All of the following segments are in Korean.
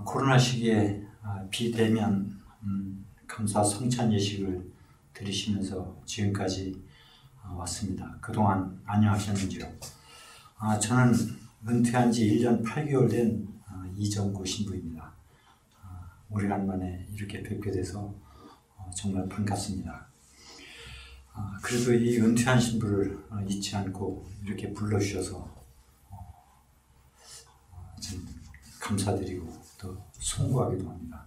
코로나 시기에 비대면 감사 성찬 예식을 드리시면서 지금까지 왔습니다. 그동안 안녕하셨는지요? 저는 은퇴한 지 1년 8개월 된 이정구 신부입니다. 오래간만에 이렇게 뵙게 돼서 정말 반갑습니다. 그래도 이 은퇴한 신부를 잊지 않고 이렇게 불러주셔서 좀 감사드리고 또 송구하기도 합니다.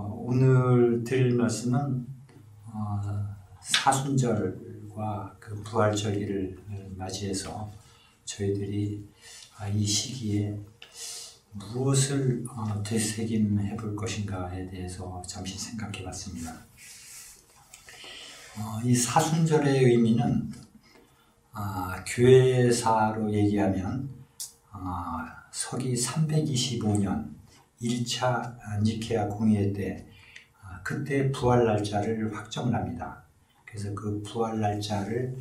오늘 드릴 말씀은 사순절과 그 부활절기를 맞이해서 저희들이 이 시기에 무엇을 되새김해 볼 것인가에 대해서 잠시 생각해 봤습니다. 이 사순절의 의미는 교회사로 얘기하면 서기 325년 1차 니케아 공의회 때 그때 부활 날짜를 확정을 합니다. 그래서 그 부활 날짜를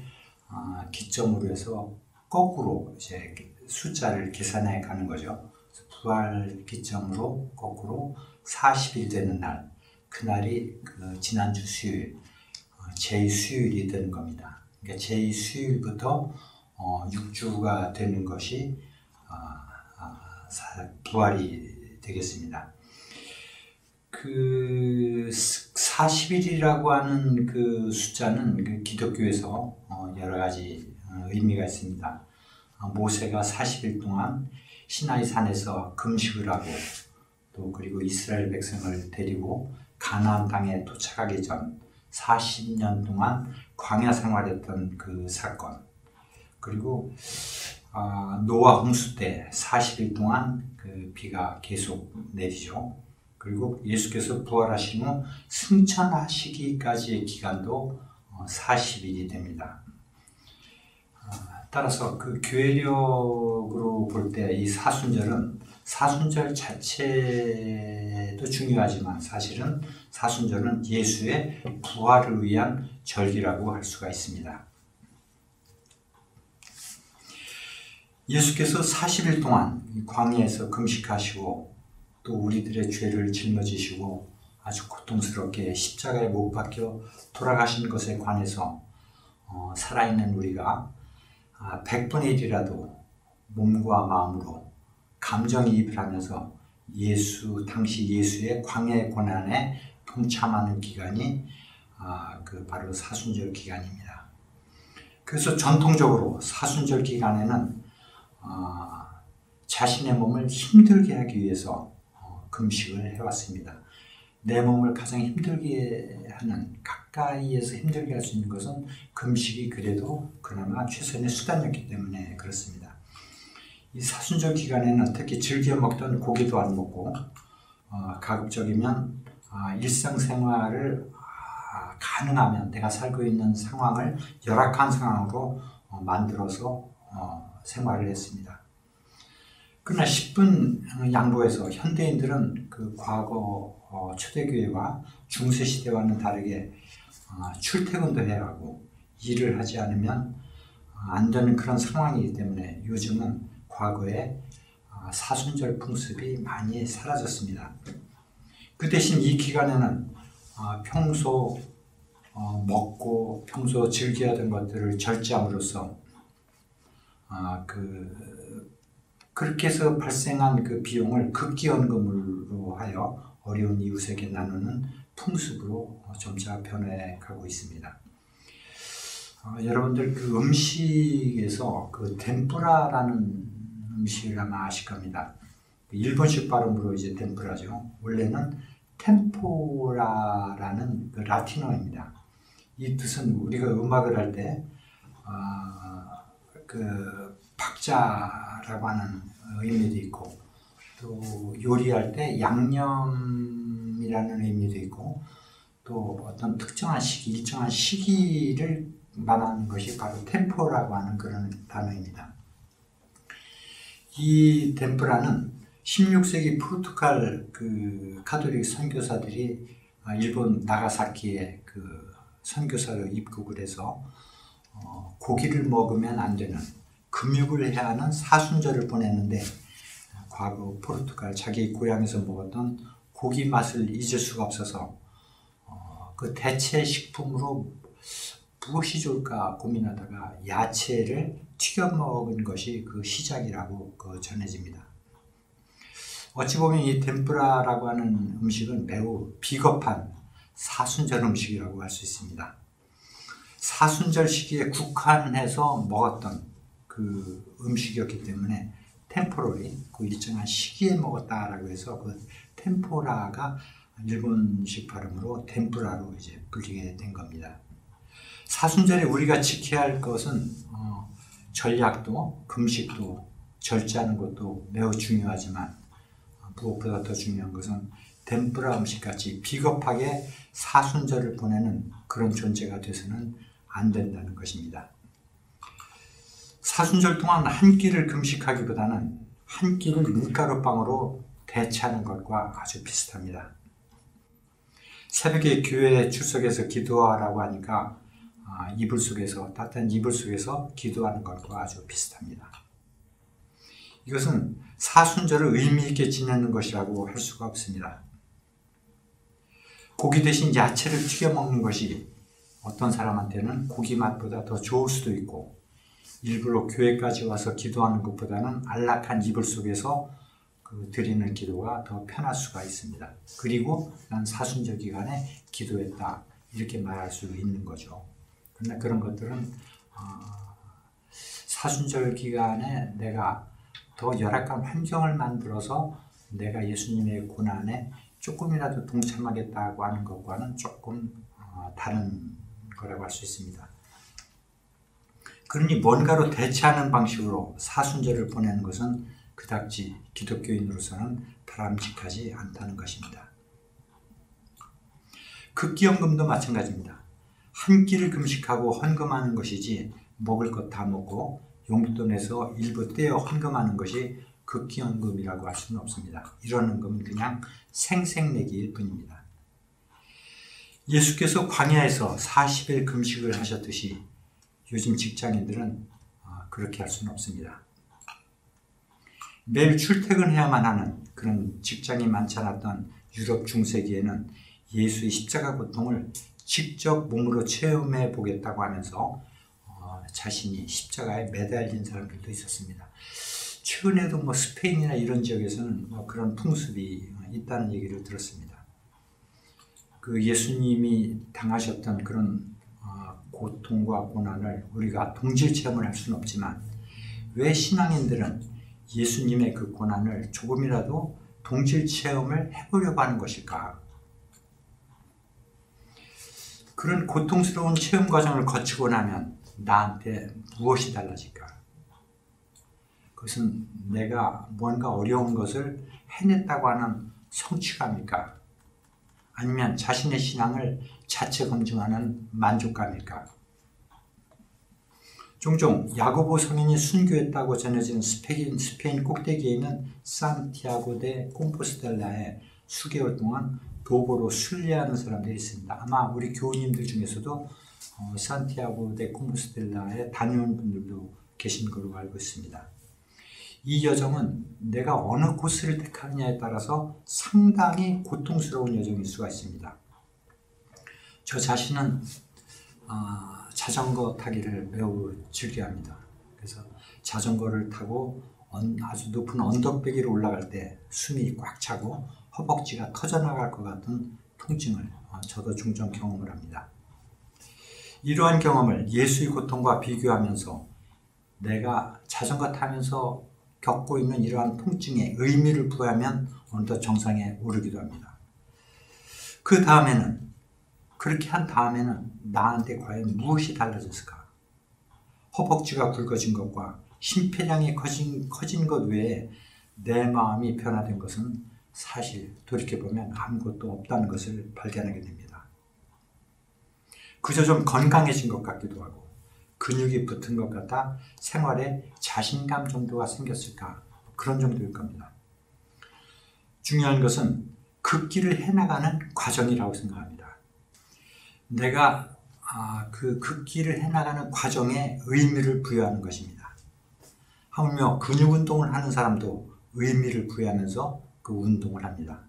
기점으로 해서 거꾸로 이제 숫자를 계산해 가는 거죠. 부활 기점으로 거꾸로 40일 되는 날, 그날이 그 지난주 수요일, 제2수요일이 되는 겁니다. 그러니까 제2수요일부터 6주가 되는 것이 부활이 되겠습니다. 그 40일이라고 하는 그 숫자는 그 기독교에서 여러 가지 의미가 있습니다. 모세가 40일 동안 시나이 산에서 금식을 하고 또 그리고 이스라엘 백성을 데리고 가나안 땅에 도착하기 전 40년 동안 광야 생활했던 그 사건, 그리고 노아 홍수 때 40일 동안 그 비가 계속 내리죠. 그리고 예수께서 부활하신 후 승천하시기까지의 기간도 40일이 됩니다. 따라서 그 교회력으로 볼 때 이 사순절은 사순절 자체도 중요하지만 사실은 사순절은 예수의 부활을 위한 절기라고 할 수가 있습니다. 예수께서 40일 동안 광야에서 금식하시고 또 우리들의 죄를 짊어지시고 아주 고통스럽게 십자가에 못 박혀 돌아가신 것에 관해서 살아있는 우리가 100분의 1이라도 몸과 마음으로 감정이입을 하면서 당시 예수의 광야의 고난에 동참하는 기간이 바로 사순절 기간입니다. 그래서 전통적으로 사순절 기간에는 자신의 몸을 힘들게 하기 위해서 금식을 해왔습니다. 내 몸을 가장 힘들게 하는, 가까이에서 힘들게 할 수 있는 것은 금식이 그래도 그나마 최선의 수단이었기 때문에 그렇습니다. 이 사순절 기간에는 특히 즐겨 먹던 고기도 안 먹고 가급적이면 일상생활을 가능하면 내가 살고 있는 상황을 열악한 상황으로 만들어서 생활을 했습니다. 그러나 10분 양보해서 현대인들은 그 과거 초대교회와 중세시대와는 다르게 출퇴근도 해야 하고 일을 하지 않으면 안 되는 그런 상황이기 때문에 요즘은 과거에 사순절 풍습이 많이 사라졌습니다. 그 대신 이 기간에는 평소 먹고 평소 즐겨하던 것들을 절제함으로써 그렇게 해서 발생한 그 비용을 급기연금으로 하여 어려운 이웃에게 나누는 풍습으로 점차 변해가고 있습니다. 여러분들 그 음식에서 그 덴푸라라는 음식을 아마 아실 겁니다. 일본식 발음으로 이제 덴푸라죠. 원래는 템포라라는 그 라틴어입니다. 이 뜻은 우리가 음악을 할 때 그 박자라고 하는 의미도 있고 또 요리할 때 양념이라는 의미도 있고 또 어떤 특정한 시기, 일정한 시기를 말하는 것이 바로 템포라고 하는 그런 단어입니다. 이 템포라는 16세기 포르투갈 그 카톨릭 선교사들이 일본 나가사키에 그 선교사로 입국을 해서 고기를 먹으면 안 되는 금육을 해야 하는 사순절을 보냈는데 과거 포르투갈 자기 고향에서 먹었던 고기 맛을 잊을 수가 없어서 그 대체 식품으로 무엇이 좋을까 고민하다가 야채를 튀겨 먹은 것이 그 시작이라고 전해집니다. 어찌 보면 이 템푸라라고 하는 음식은 매우 비겁한 사순절 음식이라고 할 수 있습니다. 사순절 시기에 국한해서 먹었던 그 음식이었기 때문에 템포럴이 그 일정한 시기에 먹었다라고 해서 그 템포라가 일본식 발음으로 템푸라로 이제 불리게 된 겁니다. 사순절에 우리가 지켜야 할 것은 전략도 금식도 절제하는 것도 매우 중요하지만 무엇보다 더 중요한 것은 템푸라 음식같이 비겁하게 사순절을 보내는 그런 존재가 돼서는 안 된다는 것입니다. 사순절 동안 한 끼를 금식하기보다는 한 끼를 밀가루빵으로 대체하는 것과 아주 비슷합니다. 새벽에 교회에 출석해서 기도하라고 하니까 이불 속에서, 따뜻한 이불 속에서 기도하는 것과 아주 비슷합니다. 이것은 사순절을 의미 있게 지내는 것이라고 할 수가 없습니다. 고기 대신 야채를 튀겨 먹는 것이 어떤 사람한테는 고기 맛보다 더 좋을 수도 있고, 일부러 교회까지 와서 기도하는 것보다는 안락한 이불 속에서 드리는 기도가 더 편할 수가 있습니다. 그리고 난 사순절 기간에 기도했다, 이렇게 말할 수 있는 거죠. 그러나 그런 것들은 사순절 기간에 내가 더 열악한 환경을 만들어서 내가 예수님의 고난에 조금이라도 동참하겠다고 하는 것과는 조금 다른 거라고 할 수 있습니다. 그러니 뭔가로 대체하는 방식으로 사순절을 보내는 것은 그닥지 기독교인으로서는 바람직하지 않다는 것입니다. 극기연금도 마찬가지입니다. 한 끼를 금식하고 헌금하는 것이지 먹을 것 다 먹고 용돈에서 일부 떼어 헌금하는 것이 극기연금이라고 할 수는 없습니다. 이런 헌금은 그냥 생색내기일 뿐입니다. 예수께서 광야에서 40일 금식을 하셨듯이 요즘 직장인들은 그렇게 할 수는 없습니다. 매일 출퇴근해야만 하는 그런 직장이 많지 않았던 유럽 중세기에는 예수의 십자가 고통을 직접 몸으로 체험해 보겠다고 하면서 자신이 십자가에 매달린 사람들도 있었습니다. 최근에도 스페인이나 이런 지역에서는 그런 풍습이 있다는 얘기를 들었습니다. 그 예수님이 당하셨던 그런 고통과 고난을 우리가 동질 체험을 할 수는 없지만 왜 신앙인들은 예수님의 그 고난을 조금이라도 동질 체험을 해보려고 하는 것일까? 그런 고통스러운 체험 과정을 거치고 나면 나한테 무엇이 달라질까? 그것은 내가 뭔가 어려운 것을 해냈다고 하는 성취감일까? 아니면 자신의 신앙을 자체 검증하는 만족감일까? 종종 야고보 성인이 순교했다고 전해지는 스페인 꼭대기에 있는 산티아고 데 콤포스텔라에 수개월 동안 도보로 순례하는 사람들이 있습니다. 아마 우리 교우님들 중에서도 산티아고 데 콤포스텔라에 다녀온 분들도 계신 걸로 알고 있습니다. 이 여정은 내가 어느 코스를 택하느냐에 따라서 상당히 고통스러운 여정일 수가 있습니다. 저 자신은 자전거 타기를 매우 즐겨합니다. 그래서 자전거를 타고 아주 높은 언덕배기로 올라갈 때 숨이 꽉 차고 허벅지가 터져나갈 것 같은 통증을 저도 종종 경험을 합니다. 이러한 경험을 예수의 고통과 비교하면서 내가 자전거 타면서 겪고 있는 이러한 통증에 의미를 부여하면 어느덧 정상에 오르기도 합니다. 그 다음에는, 그렇게 한 다음에는 나한테 과연 무엇이 달라졌을까? 허벅지가 굵어진 것과 심폐량이 커진 것 외에 내 마음이 변화된 것은 사실 돌이켜보면 아무것도 없다는 것을 발견하게 됩니다. 그저 좀 건강해진 것 같기도 하고 근육이 붙은 것 같아 생활에 자신감 정도가 생겼을까, 그런 정도일 겁니다. 중요한 것은 그 길을 해나가는 과정이라고 생각합니다. 내가 그 길을 해나가는 과정에 의미를 부여하는 것입니다. 하물며 근육 운동을 하는 사람도 의미를 부여하면서 그 운동을 합니다.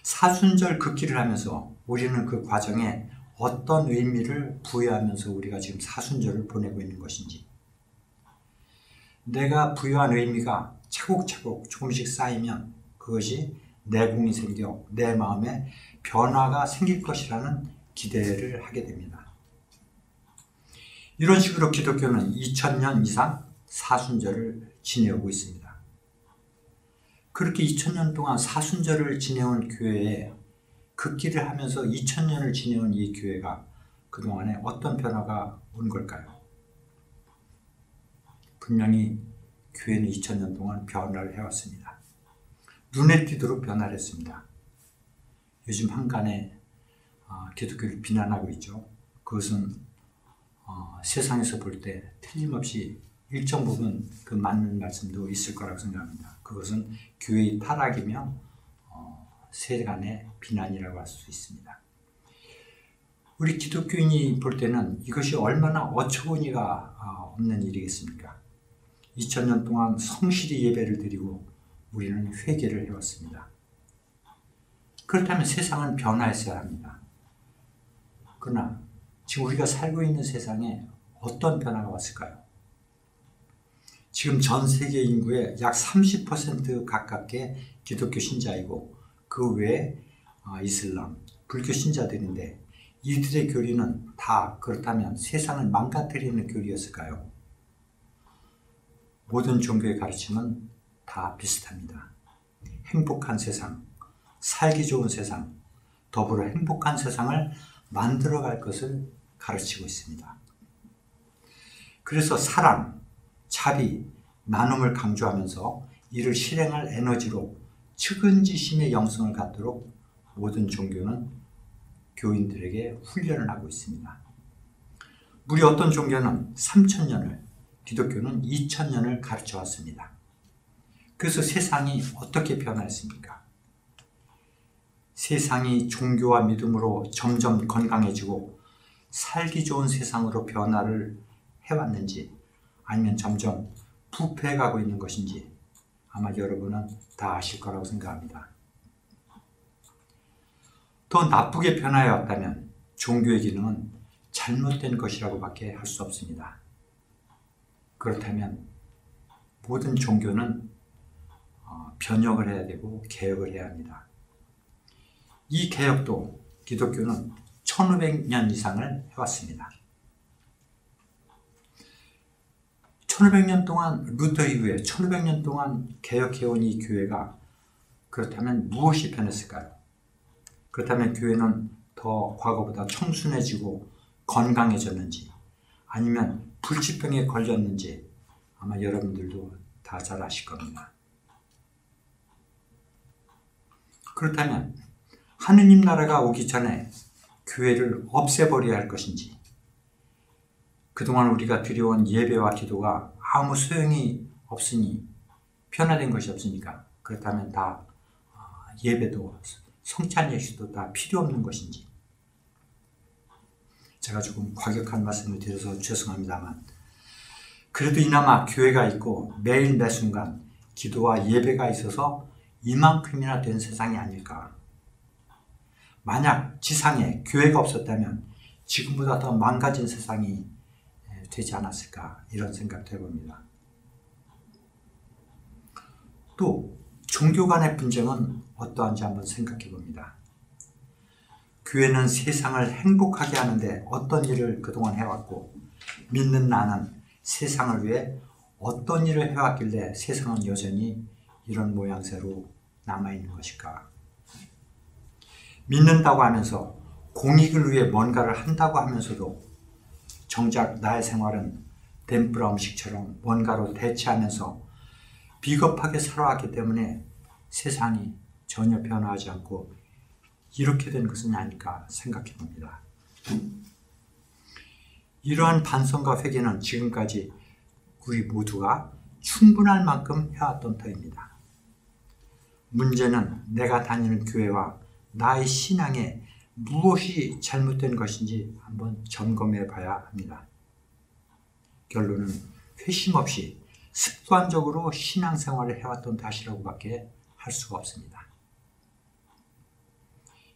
사순절 긋기를 하면서 우리는 그 과정에 어떤 의미를 부여하면서 우리가 지금 사순절을 보내고 있는 것인지, 내가 부여한 의미가 차곡차곡 조금씩 쌓이면 그것이 내공이 생겨 내 마음에 변화가 생길 것이라는 기대를 하게 됩니다. 이런 식으로 기독교는 2000년 이상 사순절을 지내오고 있습니다. 그렇게 2000년 동안 사순절을 지내온 교회에 긋기를 하면서 2000년을 지내온 이 교회가 그동안에 어떤 변화가 온 걸까요? 분명히 교회는 2000년 동안 변화를 해왔습니다. 눈에 띄도록 변화를 했습니다. 요즘 한간에 기독교를 비난하고 있죠. 그것은 세상에서 볼 때 틀림없이 일정 부분 그 맞는 말씀도 있을 거라고 생각합니다. 그것은 교회의 타락이며 세간의 비난이라고 할 수 있습니다. 우리 기독교인이 볼 때는 이것이 얼마나 어처구니가 없는 일이겠습니까? 2000년 동안 성실히 예배를 드리고 우리는 회개를 해왔습니다. 그렇다면 세상은 변화했어야 합니다. 그러나 지금 우리가 살고 있는 세상에 어떤 변화가 왔을까요? 지금 전 세계 인구의 약 30% 가깝게 기독교 신자이고 그 외에 이슬람, 불교 신자들인데 이들의 교리는 다 그렇다면 세상을 망가뜨리는 교리였을까요? 모든 종교의 가르침은 다 비슷합니다. 행복한 세상, 살기 좋은 세상, 더불어 행복한 세상을 만들어갈 것을 가르치고 있습니다. 그래서 사랑, 자비, 나눔을 강조하면서 이를 실행할 에너지로 측은지심의 영성을 갖도록 모든 종교는 교인들에게 훈련을 하고 있습니다. 무리 어떤 종교는 3000년을, 기독교는 2000년을 가르쳐 왔습니다. 그래서 세상이 어떻게 변화했습니까? 세상이 종교와 믿음으로 점점 건강해지고 살기 좋은 세상으로 변화를 해왔는지 아니면 점점 부패해가고 있는 것인지 아마 여러분은 다 아실 거라고 생각합니다. 더 나쁘게 변화해 왔다면 종교의 기능은 잘못된 것이라고 밖에 할 수 없습니다. 그렇다면 모든 종교는 변혁을 해야 되고 개혁을 해야 합니다. 이 개혁도 기독교는 1500년 이상을 해왔습니다. 1500년 동안 루터 이후에 1500년 동안 개혁해온 이 교회가 그렇다면 무엇이 변했을까요? 그렇다면 교회는 더 과거보다 청순해지고 건강해졌는지 아니면 불치병에 걸렸는지 아마 여러분들도 다 잘 아실 겁니다. 그렇다면 하느님 나라가 오기 전에 교회를 없애버려야 할 것인지 그동안 우리가 드려온 예배와 기도가 아무 소용이 없으니 변화된 것이 없으니까 그렇다면 다 예배도 성찬 예식도 다 필요 없는 것인지 제가 조금 과격한 말씀을 드려서 죄송합니다만 그래도 이나마 교회가 있고 매일 매순간 기도와 예배가 있어서 이만큼이나 된 세상이 아닐까. 만약 지상에 교회가 없었다면 지금보다 더 망가진 세상이 되지 않았을까 이런 생각도 해봅니다. 또 종교 간의 분쟁은 어떠한지 한번 생각해 봅니다. 교회는 세상을 행복하게 하는데 어떤 일을 그동안 해왔고 믿는 나는 세상을 위해 어떤 일을 해왔길래 세상은 여전히 이런 모양새로 남아있는 것일까? 믿는다고 하면서 공익을 위해 뭔가를 한다고 하면서도 정작 나의 생활은 덴뿌라 음식처럼 뭔가로 대체하면서 비겁하게 살아왔기 때문에 세상이 전혀 변화하지 않고 이렇게 된 것은 아닐까 생각해 봅니다. 이러한 반성과 회개는 지금까지 우리 모두가 충분할 만큼 해왔던 터입니다. 문제는 내가 다니는 교회와 나의 신앙에 무엇이 잘못된 것인지 한번 점검해 봐야 합니다. 결론은 회심 없이 습관적으로 신앙생활을 해왔던 탓이라고밖에 할 수가 없습니다.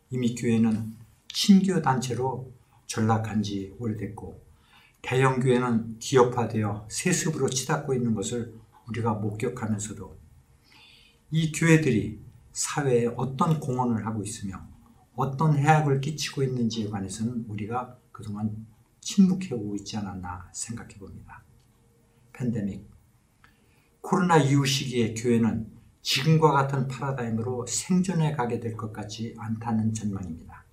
이미 교회는 친교 단체로 전락한 지 오래됐고 대형 교회는 기업화되어 세습으로 치닫고 있는 것을 우리가 목격하면서도 이 교회들이 사회에 어떤 공헌을 하고 있으며 어떤 해악을 끼치고 있는지에 관해서는 우리가 그동안 침묵해오고 있지 않았나 생각해 봅니다. 팬데믹, 코로나 이후 시기에 교회는 지금과 같은 패러다임으로 생존해 가게 될 것 같지 않다는 전망입니다.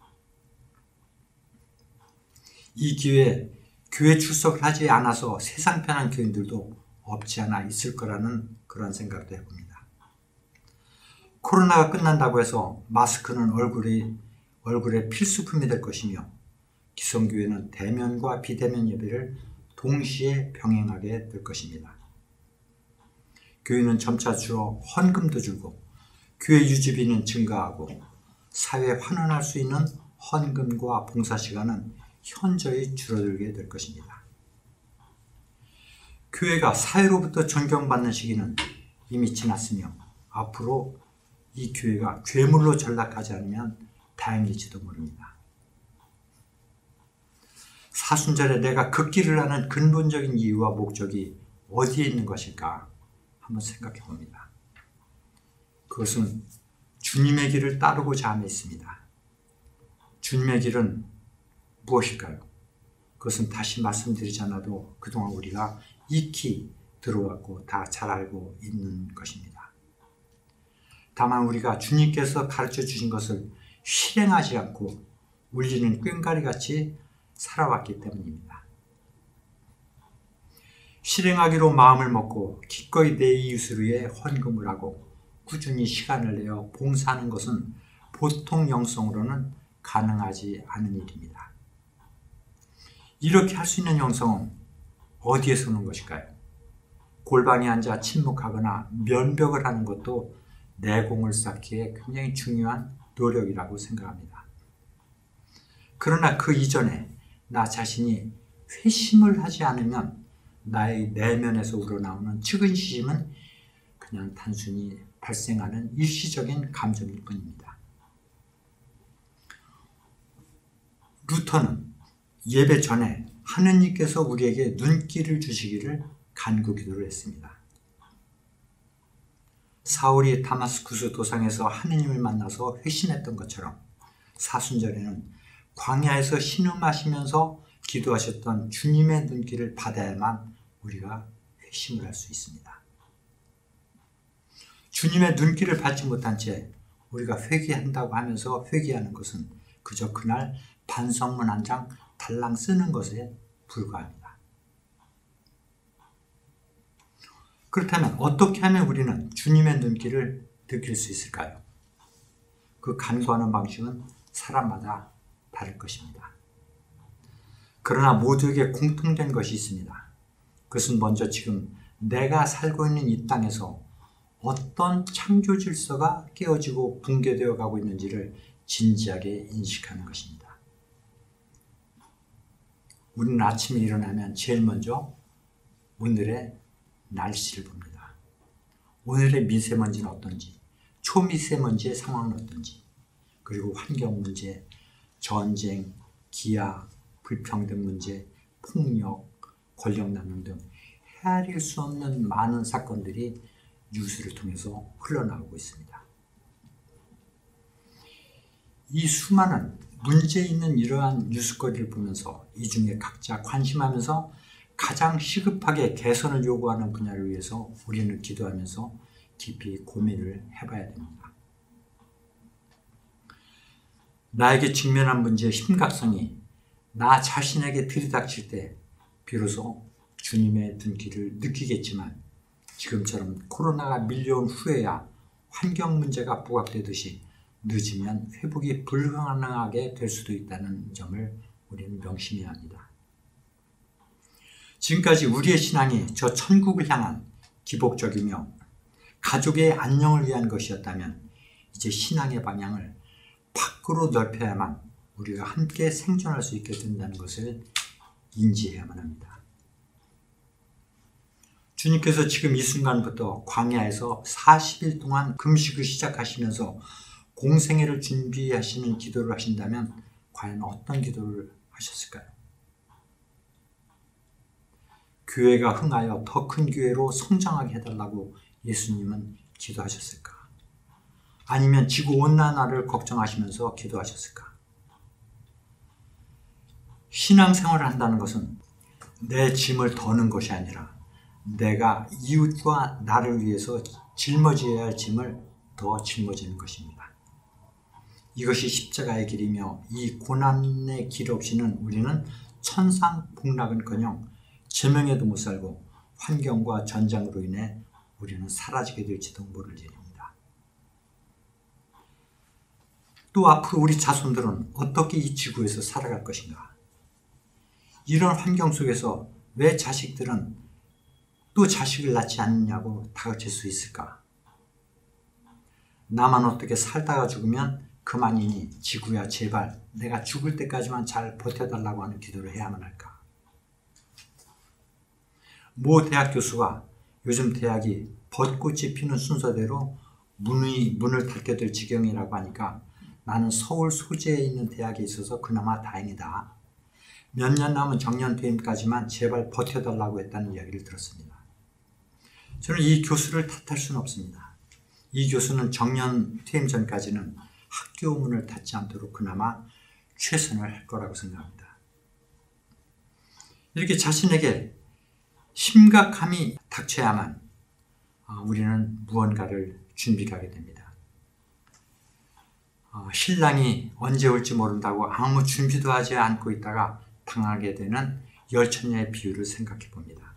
이 기회에 교회 출석을 하지 않아서 세상 편한 교인들도 없지 않아 있을 거라는 그런 생각도 해봅니다. 코로나가 끝난다고 해서 마스크는 얼굴에 필수품이 될 것이며 기성교회는 대면과 비대면 예배를 동시에 병행하게 될 것입니다. 교회는 점차 줄어 헌금도 줄고 교회 유지비는 증가하고 사회에 환원할 수 있는 헌금과 봉사시간은 현저히 줄어들게 될 것입니다. 교회가 사회로부터 존경받는 시기는 이미 지났으며 앞으로 이 교회가 괴물로 전락하지 않으면 다행일지도 모릅니다. 사순절에 내가 걷기를 하는 근본적인 이유와 목적이 어디에 있는 것일까 한번 생각해 봅니다. 그것은 주님의 길을 따르고자 함에 있습니다. 주님의 길은 무엇일까요? 그것은 다시 말씀드리지 않아도 그동안 우리가 익히 들어왔고 다 잘 알고 있는 것입니다. 다만 우리가 주님께서 가르쳐 주신 것을 실행하지 않고 울리는 꽹과리같이 살아왔기 때문입니다. 실행하기로 마음을 먹고 기꺼이 내 이웃을 위해 헌금을 하고 꾸준히 시간을 내어 봉사하는 것은 보통 영성으로는 가능하지 않은 일입니다. 이렇게 할 수 있는 영성은 어디에서 오는 것일까요? 골방에 앉아 침묵하거나 면벽을 하는 것도 내공을 쌓기에 굉장히 중요한 노력이라고 생각합니다. 그러나 그 이전에 나 자신이 회심을 하지 않으면 나의 내면에서 우러나오는 측은시심은 그냥 단순히 발생하는 일시적인 감정일 뿐입니다. 루터는 예배 전에 하느님께서 우리에게 눈길을 주시기를 간구기도를 했습니다. 사울이 다마스쿠스 도상에서 하느님을 만나서 회심했던 것처럼 사순절에는 광야에서 신음하시면서 기도하셨던 주님의 눈길을 받아야만 우리가 회심을 할 수 있습니다. 주님의 눈길을 받지 못한 채 우리가 회개한다고 하면서 회개하는 것은 그저 그날 반성문 한 장 달랑 쓰는 것에 불과합니다. 그렇다면 어떻게 하면 우리는 주님의 눈길을 느낄 수 있을까요? 그 간구하는 방식은 사람마다 다를 것입니다. 그러나 모두에게 공통된 것이 있습니다. 그것은 먼저 지금 내가 살고 있는 이 땅에서 어떤 창조 질서가 깨어지고 붕괴되어 가고 있는지를 진지하게 인식하는 것입니다. 우리는 아침에 일어나면 제일 먼저 오늘의 날씨를 봅니다. 오늘의 미세먼지는 어떤지, 초미세먼지의 상황은 어떤지, 그리고 환경 문제, 전쟁, 기아, 불평등 문제, 폭력, 권력남용 등 헤아릴 수 없는 많은 사건들이 뉴스를 통해서 흘러나오고 있습니다. 이 수많은 문제 있는 이러한 뉴스거리를 보면서 이 중에 각자 관심하면서 가장 시급하게 개선을 요구하는 분야를 위해서 우리는 기도하면서 깊이 고민을 해봐야 됩니다. 나에게 직면한 문제의 심각성이 나 자신에게 들이닥칠 때 비로소 주님의 눈길을 느끼겠지만 지금처럼 코로나가 밀려온 후에야 환경 문제가 부각되듯이 늦으면 회복이 불가능하게 될 수도 있다는 점을 우리는 명심해야 합니다. 지금까지 우리의 신앙이 저 천국을 향한 기복적이며 가족의 안녕을 위한 것이었다면 이제 신앙의 방향을 밖으로 넓혀야만 우리가 함께 생존할 수 있게 된다는 것을 인지해야만 합니다. 주님께서 지금 이 순간부터 광야에서 40일 동안 금식을 시작하시면서 공생애를 준비하시는 기도를 하신다면 과연 어떤 기도를 하셨을까요? 교회가 흥하여 더 큰 교회로 성장하게 해달라고 예수님은 기도하셨을까? 아니면 지구온난화를 걱정하시면서 기도하셨을까? 신앙생활을 한다는 것은 내 짐을 더는 것이 아니라 내가 이웃과 나를 위해서 짊어져야 할 짐을 더 짊어지는 것입니다. 이것이 십자가의 길이며 이 고난의 길 없이는 우리는 천상복락은커녕 제명에도 못 살고 환경과 전쟁으로 인해 우리는 사라지게 될지도 모를 일입니다. 또 앞으로 우리 자손들은 어떻게 이 지구에서 살아갈 것인가? 이런 환경 속에서 왜 자식들은 또 자식을 낳지 않느냐고 다그칠 수 있을까? 나만 어떻게 살다가 죽으면 그만이니 지구야 제발 내가 죽을 때까지만 잘 버텨달라고 하는 기도를 해야만 할까? 모 대학 교수가 요즘 대학이 벚꽃이 피는 순서대로 문을 닫게 될 지경이라고 하니까 나는 서울 소재에 있는 대학에 있어서 그나마 다행이다. 몇 년 남은 정년 퇴임까지만 제발 버텨달라고 했다는 이야기를 들었습니다. 저는 이 교수를 탓할 수는 없습니다. 이 교수는 정년 퇴임 전까지는 학교 문을 닫지 않도록 그나마 최선을 할 거라고 생각합니다. 이렇게 자신에게 심각함이 닥쳐야만 우리는 무언가를 준비하게 됩니다. 신랑이 언제 올지 모른다고 아무 준비도 하지 않고 있다가 당하게 되는 열처녀의 비유를 생각해 봅니다.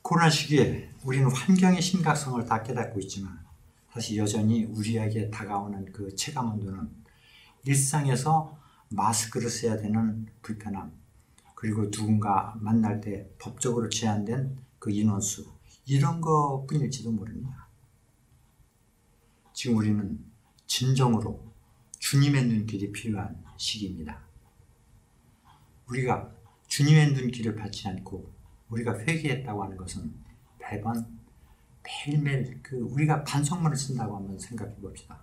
코로나 시기에 우리는 환경의 심각성을 다 깨닫고 있지만 사실 여전히 우리에게 다가오는 그 체감 온도는 일상에서 마스크를 써야 되는 불편함, 그리고 누군가 만날 때 법적으로 제한된 그 인원수, 이런 것뿐일지도 모릅니다. 지금 우리는 진정으로 주님의 눈길이 필요한 시기입니다. 우리가 주님의 눈길을 받지 않고 우리가 회개했다고 하는 것은 매번 매일매일 우리가 반성문을 쓴다고 한번 생각해 봅시다.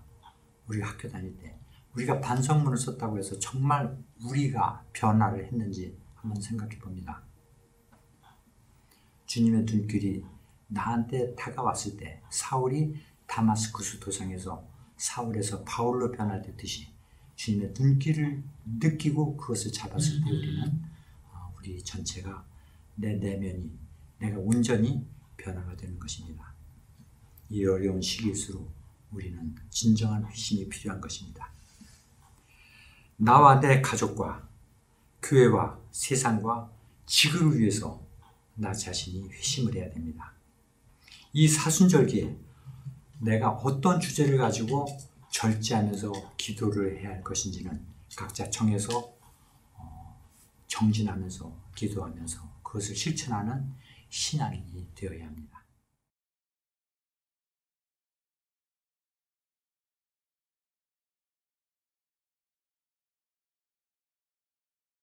우리가 학교 다닐 때 우리가 반성문을 썼다고 해서 정말 우리가 변화를 했는지 한번 생각해 봅니다. 주님의 눈길이 나한테 다가왔을 때 사울이 다마스쿠스 도상에서 사울에서 바울로 변화됐듯이 주님의 눈길을 느끼고 그것을 잡았을 때 우리 전체가 내 내면이 내가 온전히 변화가 되는 것입니다. 이 어려운 시기일수록 우리는 진정한 회심이 필요한 것입니다. 나와 내 가족과 교회와 세상과 지구를 위해서 나 자신이 회심을 해야 됩니다. 이 사순절기에 내가 어떤 주제를 가지고 절제하면서 기도를 해야 할 것인지는 각자 정해서 정진하면서 기도하면서 그것을 실천하는 신앙인이 되어야 합니다.